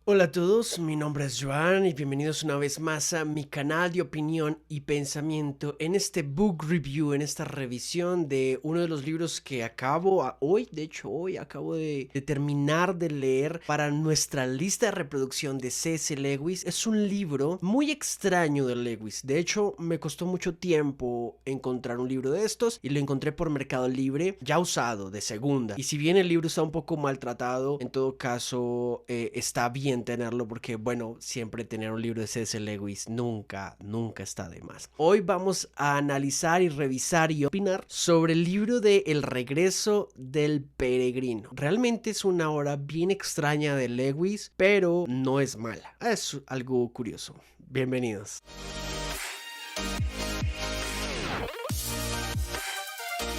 Hola a todos, mi nombre es Joan y bienvenidos una vez más a mi canal de opinión y pensamiento en este book review, en esta revisión de uno de los libros que hoy acabo de terminar de leer para nuestra lista de reproducción de C.S. Lewis. Es un libro muy extraño de Lewis, de hecho me costó mucho tiempo encontrar un libro de estos y lo encontré por Mercado Libre ya usado, de segunda. Y si bien el libro está un poco maltratado, en todo caso está bien tenerlo porque, bueno, siempre tener un libro de C.S. Lewis nunca está de más. Hoy vamos a analizar y revisar y opinar sobre el libro de El regreso del peregrino. Realmente es una obra bien extraña de Lewis, pero no es mala. Es algo curioso. Bienvenidos.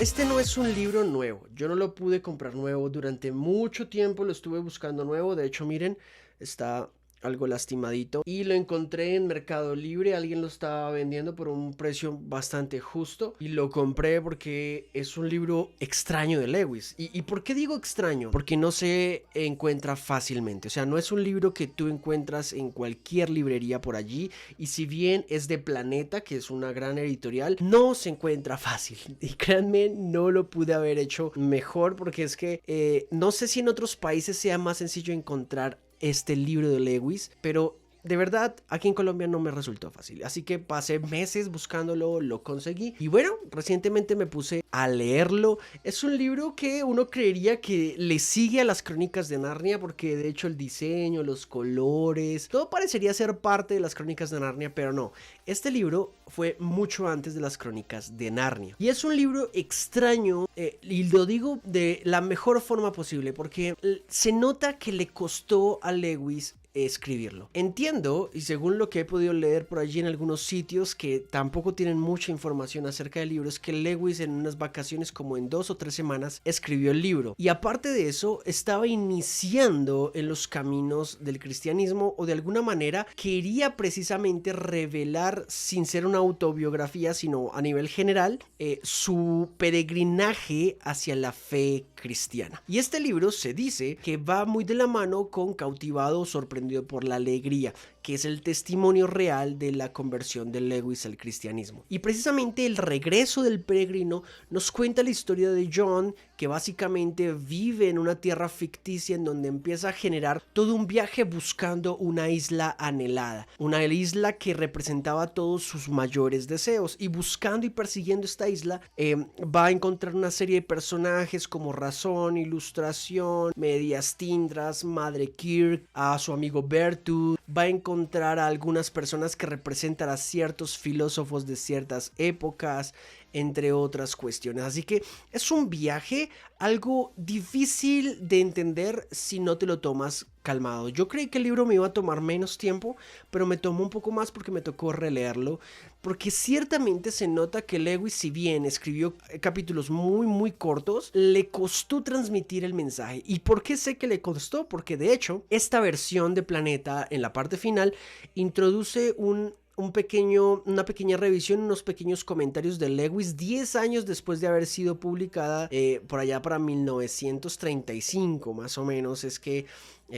Este no es un libro nuevo, yo no lo pude comprar nuevo, durante mucho tiempo lo estuve buscando nuevo, de hecho miren, está algo lastimadito y lo encontré en Mercado Libre, alguien lo estaba vendiendo por un precio bastante justo y lo compré porque es un libro extraño de Lewis. ¿Y por qué digo extraño? Porque no se encuentra fácilmente, o sea, no es un libro que tú encuentras en cualquier librería por allí, y si bien es de Planeta, que es una gran editorial, no se encuentra fácil y créanme, no lo pude haber hecho mejor porque es que no sé si en otros países sea más sencillo encontrar este libro de Lewis, pero de verdad, aquí en Colombia no me resultó fácil, así que pasé meses buscándolo, lo conseguí y bueno, recientemente me puse a leerlo. Es un libro que uno creería que le sigue a las Crónicas de Narnia porque de hecho el diseño, los colores, todo parecería ser parte de las Crónicas de Narnia, pero no. Este libro fue mucho antes de las Crónicas de Narnia y es un libro extraño, y lo digo de la mejor forma posible porque se nota que le costó a Lewis escribirlo. Entiendo, y según lo que he podido leer por allí en algunos sitios que tampoco tienen mucha información acerca del libro, es que Lewis en unas vacaciones, como en 2 o 3 semanas, escribió el libro. Y aparte de eso, estaba iniciando en los caminos del cristianismo, o de alguna manera quería precisamente revelar, sin ser una autobiografía, sino a nivel general, su peregrinaje hacia la fe cristiana. Y este libro se dice que va muy de la mano con Cautivado, sorprendido por la alegría, que es el testimonio real de la conversión de Lewis al cristianismo. Y precisamente el regreso del peregrino nos cuenta la historia de John, que básicamente vive en una tierra ficticia en donde empieza a generar todo un viaje buscando una isla anhelada, una isla que representaba todos sus mayores deseos, y buscando y persiguiendo esta isla va a encontrar una serie de personajes como Razón, Ilustración, Medias Tindras, Madre Kirk, a su amigo Bertu, va a encontrar a algunas personas que representan a ciertos filósofos de ciertas épocas, entre otras cuestiones. Así que es un viaje algo difícil de entender si no te lo tomas calmado. Yo creí que el libro me iba a tomar menos tiempo, pero me tomó un poco más porque me tocó releerlo, porque ciertamente se nota que Lewis, si bien escribió capítulos muy cortos, le costó transmitir el mensaje. ¿Y por qué sé que le costó? Porque de hecho esta versión de Planeta, en la parte final, introduce una pequeña revisión, unos pequeños comentarios de Lewis 10 años después de haber sido publicada, por allá para 1935 más o menos, es que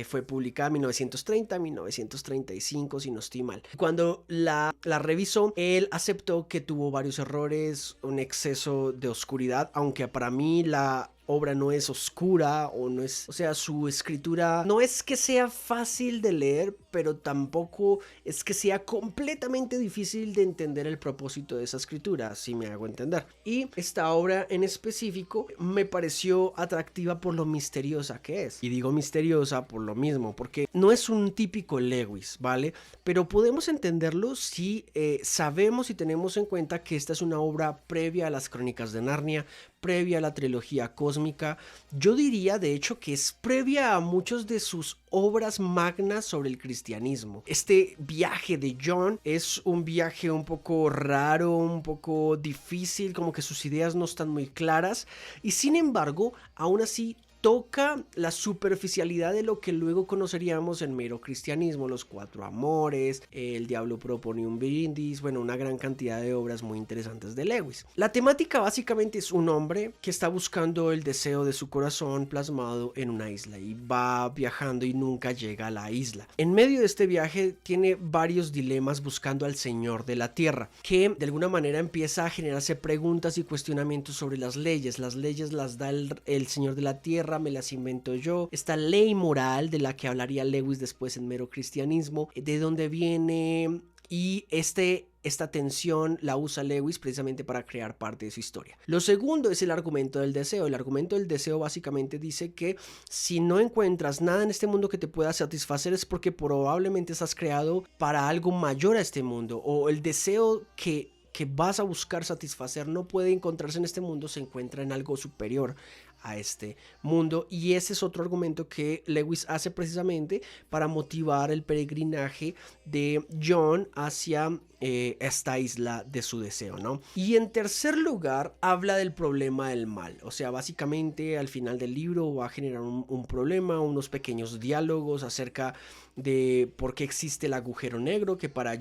fue publicada 1935 si no estoy mal. Cuando la revisó, él aceptó que tuvo varios errores, un exceso de oscuridad, aunque para mí la obra no es oscura, o no es, o sea, su escritura no es que sea fácil de leer, pero tampoco es que sea completamente difícil de entender el propósito de esa escritura, si me hago entender. Y esta obra en específico me pareció atractiva por lo misteriosa que es, y digo misteriosa por lo mismo, porque no es un típico Lewis, ¿vale? Pero podemos entenderlo si sabemos y tenemos en cuenta que esta es una obra previa a las Crónicas de Narnia, previa a la trilogía cósmica. Yo diría de hecho que es previa a muchos de sus obras magnas sobre el cristianismo. Este viaje de John es un viaje un poco raro, un poco difícil, como que sus ideas no están muy claras, y sin embargo, aún así toca la superficialidad de lo que luego conoceríamos en mero cristianismo, los cuatro amores, el diablo propone un brindis, bueno, una gran cantidad de obras muy interesantes de Lewis. La temática básicamente es un hombre que está buscando el deseo de su corazón plasmado en una isla y va viajando y nunca llega a la isla. En medio de este viaje tiene varios dilemas buscando al Señor de la Tierra, que de alguna manera empieza a generarse preguntas y cuestionamientos sobre las leyes. Las leyes las da el Señor de la Tierra, me las invento yo. Esta ley moral de la que hablaría Lewis después en mero cristianismo, de dónde viene, y esta tensión la usa Lewis precisamente para crear parte de su historia. Lo segundo es el argumento del deseo. El argumento del deseo básicamente dice que si no encuentras nada en este mundo que te pueda satisfacer es porque probablemente estás creado para algo mayor a este mundo, o el deseo que vas a buscar satisfacer no puede encontrarse en este mundo, se encuentra en algo superior a este mundo. Y ese es otro argumento que Lewis hace precisamente para motivar el peregrinaje de John hacia esta isla de su deseo, ¿no? Y en tercer lugar habla del problema del mal. O sea, básicamente al final del libro va a generar un problema, unos pequeños diálogos acerca de por qué existe el agujero negro, que para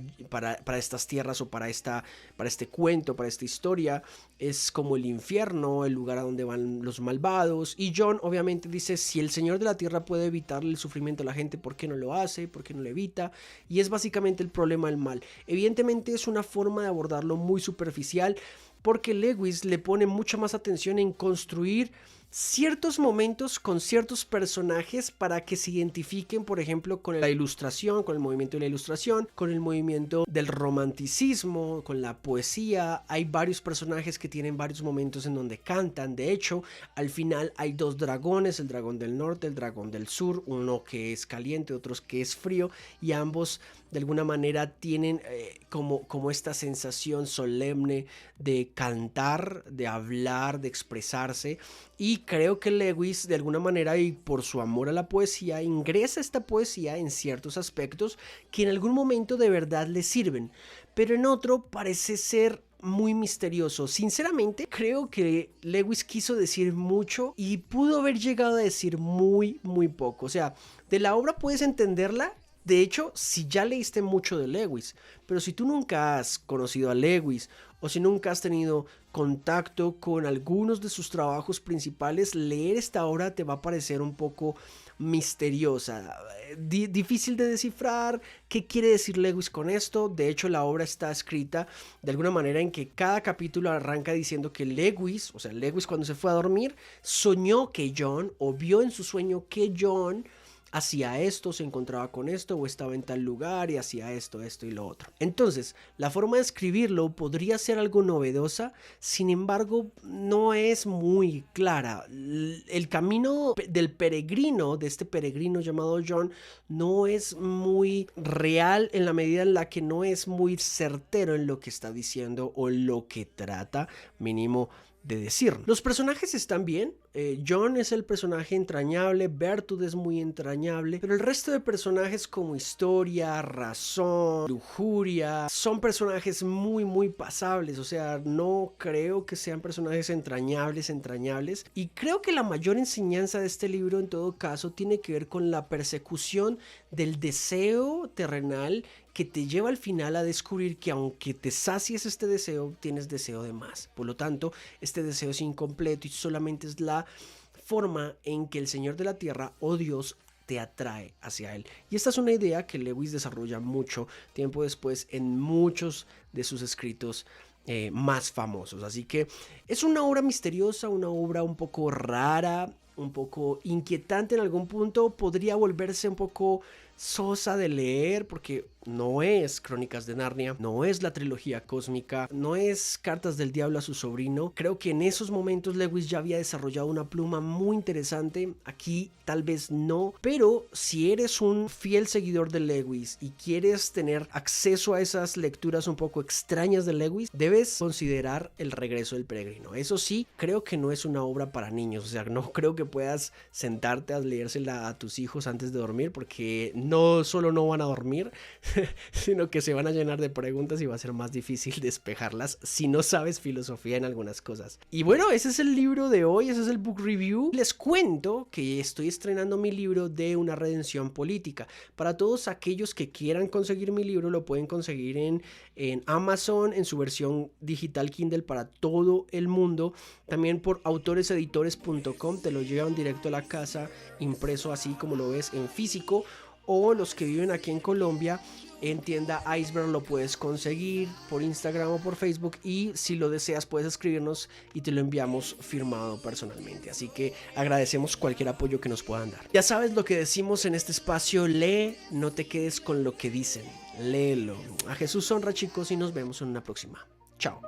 estas tierras o para este cuento, para esta historia, es como el infierno, el lugar a donde van los malvados. Y John obviamente dice, si el Señor de la Tierra puede evitarle el sufrimiento a la gente, ¿por qué no lo hace? ¿Por qué no lo evita? Y es básicamente el problema del mal. Evidentemente es una forma de abordarlo muy superficial, porque Lewis le pone mucha más atención en construir ciertos momentos con ciertos personajes para que se identifiquen, por ejemplo, con la ilustración, con el movimiento de la ilustración, con el movimiento del romanticismo, con la poesía. Hay varios personajes que tienen varios momentos en donde cantan. De hecho, al final hay dos dragones, el dragón del norte, el dragón del sur, uno que es caliente, otro que es frío, y ambos de alguna manera tienen como esta sensación solemne de cantar, de hablar, de expresarse. Y creo que Lewis de alguna manera, y por su amor a la poesía, ingresa esta poesía en ciertos aspectos que en algún momento de verdad le sirven, pero en otro parece ser muy misterioso. Sinceramente creo que Lewis quiso decir mucho y pudo haber llegado a decir muy poco. O sea, de la obra puedes entenderla. De hecho, si ya leíste mucho de Lewis, pero si tú nunca has conocido a Lewis o si nunca has tenido contacto con algunos de sus trabajos principales, leer esta obra te va a parecer un poco misteriosa, difícil de descifrar qué quiere decir Lewis con esto. De hecho, la obra está escrita de alguna manera en que cada capítulo arranca diciendo que Lewis cuando se fue a dormir, soñó que John, o vio en su sueño que John hacía esto, se encontraba con esto, o estaba en tal lugar y hacía esto y lo otro. Entonces, la forma de escribirlo podría ser algo novedosa, sin embargo, no es muy clara. El camino del peregrino, de este peregrino llamado John, no es muy real en la medida en la que no es muy certero en lo que está diciendo o lo que trata, mínimo, de decir. Los personajes están bien. John es el personaje entrañable, Berthoud es muy entrañable, pero el resto de personajes como historia, razón, lujuria, son personajes muy pasables. O sea, no creo que sean personajes entrañables, y creo que la mayor enseñanza de este libro en todo caso tiene que ver con la persecución del deseo terrenal que te lleva al final a descubrir que aunque te sacies este deseo, tienes deseo de más. Por lo tanto, este deseo es incompleto y solamente es la forma en que el Señor de la Tierra o Dios te atrae hacia él. Y esta es una idea que Lewis desarrolla mucho tiempo después en muchos de sus escritos más famosos. Así que es una obra misteriosa, una obra un poco rara, un poco inquietante en algún punto. Podría volverse un poco sosa de leer porque no es Crónicas de Narnia, no es la trilogía cósmica, no es Cartas del Diablo a su sobrino. Creo que en esos momentos Lewis ya había desarrollado una pluma muy interesante. Aquí tal vez no, pero si eres un fiel seguidor de Lewis y quieres tener acceso a esas lecturas un poco extrañas de Lewis, debes considerar El regreso del peregrino. Eso sí, creo que no es una obra para niños. O sea, no creo que puedas sentarte a leérsela a tus hijos antes de dormir porque no solo no van a dormir, sino que se van a llenar de preguntas y va a ser más difícil despejarlas si no sabes filosofía en algunas cosas. Y bueno, ese es el libro de hoy, ese es el book review. Les cuento que estoy estrenando mi libro de una redención política. Para todos aquellos que quieran conseguir mi libro, lo pueden conseguir en Amazon, en su versión digital Kindle para todo el mundo. También por autoreseditores.com te lo llevan directo a la casa, impreso así como lo ves en físico. O los que viven aquí en Colombia, en tienda Iceberg lo puedes conseguir por Instagram o por Facebook, y si lo deseas puedes escribirnos y te lo enviamos firmado personalmente. Así que agradecemos cualquier apoyo que nos puedan dar. Ya sabes lo que decimos en este espacio: lee, no te quedes con lo que dicen, léelo. A Jesús honra, chicos, y nos vemos en una próxima. Chao.